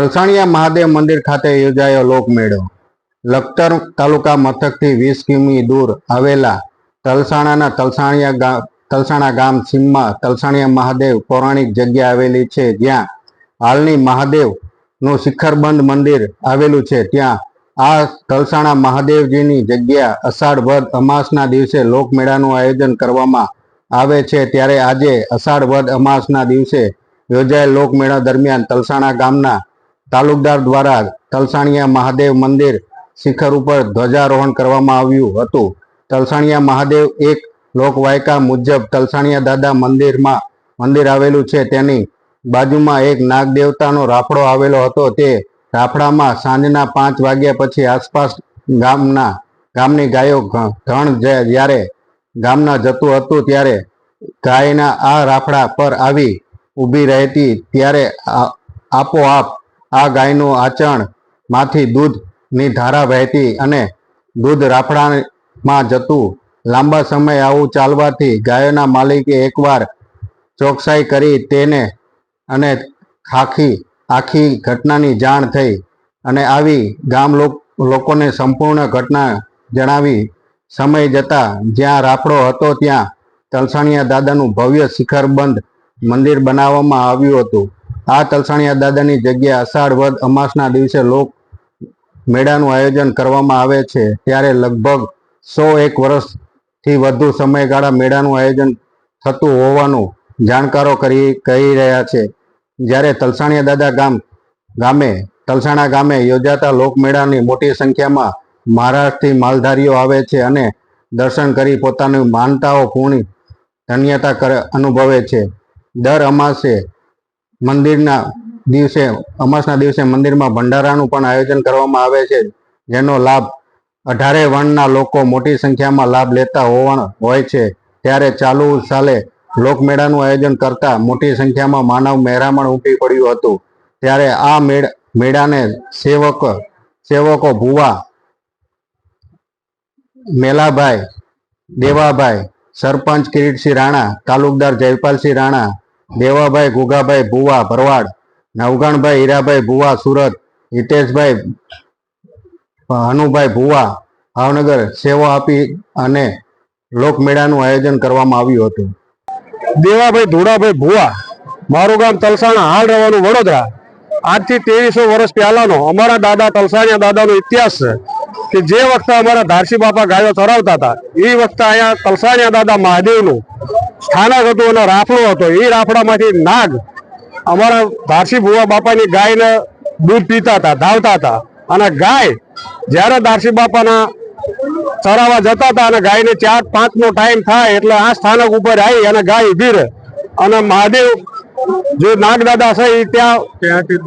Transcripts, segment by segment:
તલસાણિયા મહાદેવ મંદિર ખાતે યોજાયો લોકમેળો। લખતર તાલુકા મથકથી 20 કિમી દૂર આવેલા તલસાણા ગામ સીમમાં તલસાણિયા મહાદેવ પૌરાણિક જગ્યા આવેલી છે, જ્યાં હાલની મહાદેવનું શિખરબંધ મંદિર આવેલું છે। ત્યાં આ તલસાણા મહાદેવજીની જગ્યા અષાઢ વદ અમાસના દિવસે લોકમેળાનું આયોજન કરવામાં આવે છે। ત્યારે આજે અષાઢ વદ અમાસના દિવસે યોજાયેલ લોકમેળા દરમિયાન તલસાણા ગામના તાલુકદાર દ્વારા તલસાણિયા મહાદેવ મંદિર શિખર ઉપર ધ્વજારોહણ કરવામાં આવ્યું હતું। તલસાણિયા મહાદેવ એક લોકવાયકા મુજબ તલસાણિયા દાદા મંદિર આવેલું છે, તેની બાજુમાં એક નાગ દેવતાનો રાફડો આવેલો હતો। તે રાફડામાં સાંજના 5 વાગ્યા પછી આસપાસ ગામની ગાયો ધણ જ્યારે ગામના જતું હતું ત્યારે ગાયના આ રાફડા પર આવી ઊભી રહેતી, ત્યારે આપોઆપ આ ગાયનું આચરણ માંથી દૂધની ધારા વહેતી અને દૂધ રાફડામાં જતું। લાંબા સમય આવું ચાલવાથી ગાયોના માલિકે એકવાર ચોકસાઈ કરી તેને અને આખી ઘટનાની જાણ થઈ અને આવી ગામ લોકોને સંપૂર્ણ ઘટના જણાવી। સમય જતા જ્યાં રાફડો હતો ત્યાં તલસાણિયા દાદાનું ભવ્ય શિખરબંધ મંદિર બનાવવામાં આવ્યું હતું। આ તલસાણિયા દાદાની જગ્યા અષાઢ વદ અમાસના દિવસે લોક મેળાનું આયોજન કરવામાં આવે છે। ત્યારે લગભગ 101 વર્ષથી વધુ સમયગાળા મેળાનું આયોજન થતું હોવાનું જાણકારો કહી રહ્યા છે। જ્યારે તલસાણિયા દાદા તલસાણા ગામે યોજાતા લોકમેળાની મોટી સંખ્યામાં મહારાષ્ટ્રથી માલધારીઓ આવે છે અને દર્શન કરી પોતાની માનતાઓ પૂર્ણ ધન્યતા અનુભવે છે। દર અમાસના દિવસે મંદિરમાં ભંડારાનું પણ આયોજન કરવામાં આવે છે, જેનો લાભ 18 વર્ણના લોકો મોટી સંખ્યામાં લાભ લેતા હોય છે। ત્યારે ચાલુ સાલે લોકમેળાનું આયોજન કરતા મોટી સંખ્યામાં માનવ મહેરામણ ઉમટી પડ્યું હતું। ત્યારે આ મેળાને સેવકો ભુવા મેલાભાઈ, દેવાભાઈ, સરપંચ કિરીટસિંહ રાણા, તાલુકદાર જયપાલસિંહ રાણા, દેવાભાઈ ગુગાભાઈ ભુવા ભરવાડ, નવગણભાઈ હીરાભાઈ ભુવા સુરત, હિતેશભાઈ હનુભાઈ ભુવા ભાવનગર સેવા આપી અને લોકમેળાનું આયોજન કરવામાં આવ્યું હતું। દેવાભાઈ ધોળાભાઈ ભુવા, મારું ગામ તલસાણા, હાલ રહેવાનું વડોદરા। આજથી 2300 વર્ષ પહેલાનો અમારા દાદા તલસાણિયા દાદાનો ઇતિહાસ છે કે જે વખતે અમારા ધારસી બાપા ગાયો ચરાવતા હતા એ વખતે અહીંયા તલસાણિયા દાદા મહાદેવનું સ્થાનક હતું અને રાફડો હતો। એ રાફડામાંથી નાગ અમારા ધારસી ભુવા બાપાની ગાયને દૂધ પીતા હતા, ધાવતા હતા અને ગાય જ્યારે ધારસી બાપાના ચરાવવા જતા હતા અને ગાયને 4-5 નો ટાઈમ થાય એટલે આ સ્થાનક ઉપર આવી અને ગાય ઊભી રહે અને મહાદેવ જે નાગદાદા છે એ ત્યાંથી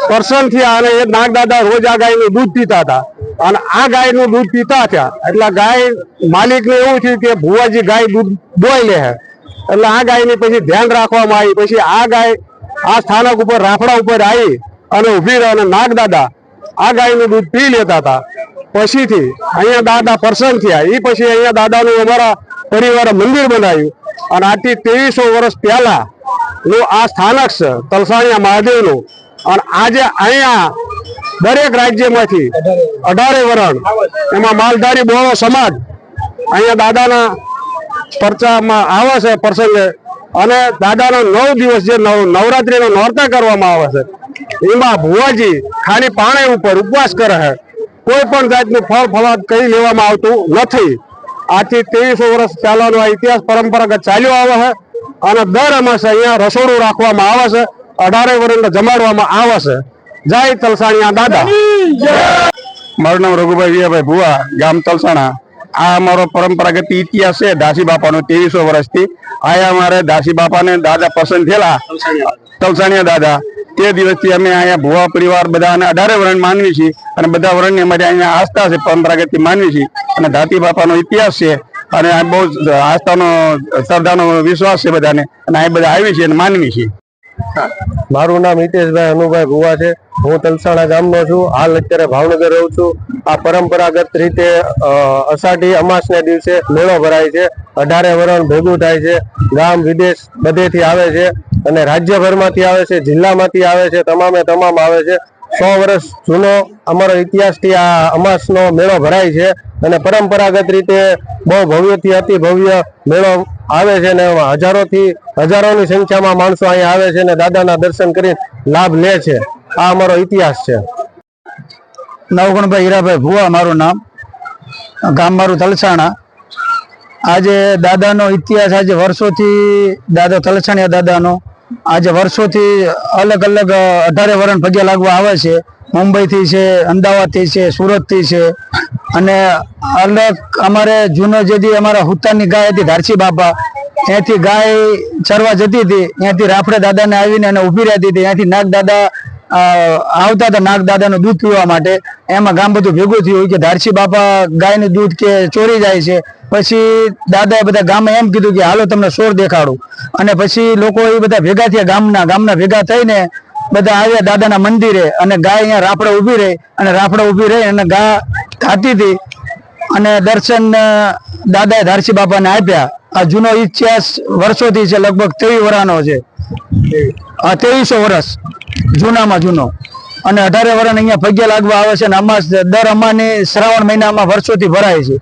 પર્સન થયા અને એ નાગદાદા રોજ આ ગાયનું દૂધ પીતા હતા અને આ ગાયનું દૂધ પીતા હતા એટલે ગાય માલિકને એવું થયું કે ભુવાજી ગાય દૂધ દોઈ લે એટલે આ ગાયની પછી ધ્યાન રાખવામાં આવી। પછી આ ગાય આ સ્થાનક ઉપર રાફડા ઉપર આવી અને ઊભી રહે અને નાગદાદા આ ગાયનું દૂધ પી લેતા હતા। પછીથી અહીંયા દાદા પર્સન થયા, એ પછી અહીંયા દાદાનું અમારા પરિવારે મંદિર બનાવ્યું અને આજથી 2300 વર્ષ પહેલા નું આ સ્થાનક છે તલસાણિયા મહાદેવનું। અને આજે અહીંયા દરેક રાજ્યમાંથી 18 વરણ એમાં માલધારી બોળો સમાજ અહીંયા દાદાના પરચામાં આવે છે પ્રસંગે અને દાદાના 9 દિવસ જે નવરાત્રીનો નોરતા કરવામાં આવે છે એમાં ભુવાજી ખાલી પાણી ઉપર ઉપવાસ કરે છે, કોઈ પણ જાતનું ફળ ફળાદ કઈ લેવામાં આવતું નથી। આજથી 2300 વર્ષ પહેલાનો આ ઇતિહાસ પરંપરાગત ચાલ્યો આવે છે અને દર અમાસે અહીંયા રસોડું રાખવામાં આવે છે, 18 વર્ષને જમાડવામાં આવે છે। જય તલસાણિયા દાદા। મારું નામ રઘુભાઈ વિયાભાઈ ભુવા, ગામ તલસાણા। આ અમારો પરંપરાગત ઇતિહાસ છે દાસી બાપાનો 2300 વર્ષથી। આ અમારે દાસી બાપાને દાદા પસંદ થયેલા તલસાણિયા દાદા, તે દિવસથી અમે અહીંયા ભુવા પરિવાર બધા 18 વરણ માનવી છીએ અને બધા વરણની અમારી અહીંયા આસ્થા છે, પરંપરાગતથી માનવી છીએ અને દાતી બાપાનો ઇતિહાસ છે અને આ બહુ આસ્થાનો શ્રદ્ધાનો વિશ્વાસ છે બધાને અને આ બધા આવી છે અને માનવી છીએ। મારું નામ હિતેશભાઈ હનુભાઈ ભુવા છે, હું તલસાણા ગામનો છું, હાલ અત્યારે ભાવનગર રહું છું। આ પરંપરાગત રીતે અષાઢી અમાસના દિવસે મેળો ભરાય છે, 18 વરણ ભેગું થાય છે, ગામ વિદેશ બધેથી આવે છે અને રાજ્યભરમાંથી આવે છે, જિલ્લામાંથી આવે છે, તમામ આવે છે 100 વર્ષ જૂનો અમારો ઇતિહાસથી આ અમાસનો મેળો ભરાય છે અને પરંપરાગત રીતે બહુ ભવ્યથી અતિ ભવ્ય મેળો આવે છે અને હજારોની સંખ્યામાં માણસો અહીંયા આવે છે અને દાદાના દર્શન કરી લાભ લે છે. આ અમારો ઇતિહાસ છે. નવગણભાઈ હીરાભાઈ ભુવા મારું નામ, ગામ મારું તલસાણા. આજે દાદાનો ઇતિહાસ આજે વર્ષોથી દાદા તલસાણિયા દાદાનો આજે વર્ષોથી અલગ અલગ 18 વર્ષ પગે લાગવા આવે છે. મુંબઈથી છે, અમદાવાદથી છે, સુરતથી છે અને અલગ અમારે જૂનો જે દી અમારા હુતાની ગાય હતી ધારસી બાપા, ત્યાંથી ગાય ચરવા જતી હતી, ત્યાંથી રાફડે દાદાને આવીને અને ઊભી રહેતી હતી. ત્યાંથી નાગ દાદા આવતા હતા નાગ દાદાનું દૂધ પીવા માટે. એમાં ગામ બધું ભેગું થયું કે ધારસી બાપા ગાયનું દૂધ કે ચોરી જાય છે. પછી દાદાએ બધા ગામે એમ કીધું કે હાલો તમને સોર દેખાડું. અને પછી લોકો એ બધા ભેગા થયા, ગામના ભેગા થઈને બધા આવ્યા દાદાના મંદિરે અને ગાય અહીંયા રાફડે ઊભી રહી અને રાફડે ઊભી રહી અને ગા ખાતી હતી અને દર્શન દાદાએ ધારસી બાપાને આપ્યા. આ જૂનો ઇતિહાસ વર્ષોથી છે, લગભગ 23 વર્ષનો છે. 2300 વર્ષ જૂનામાં જૂનો અને 18 વર્ષ અહીંયા પગે લાગવા આવે છે અને અમાસ દર અમાની શ્રાવણ મહિનામાં વર્ષોથી ભરાય છે.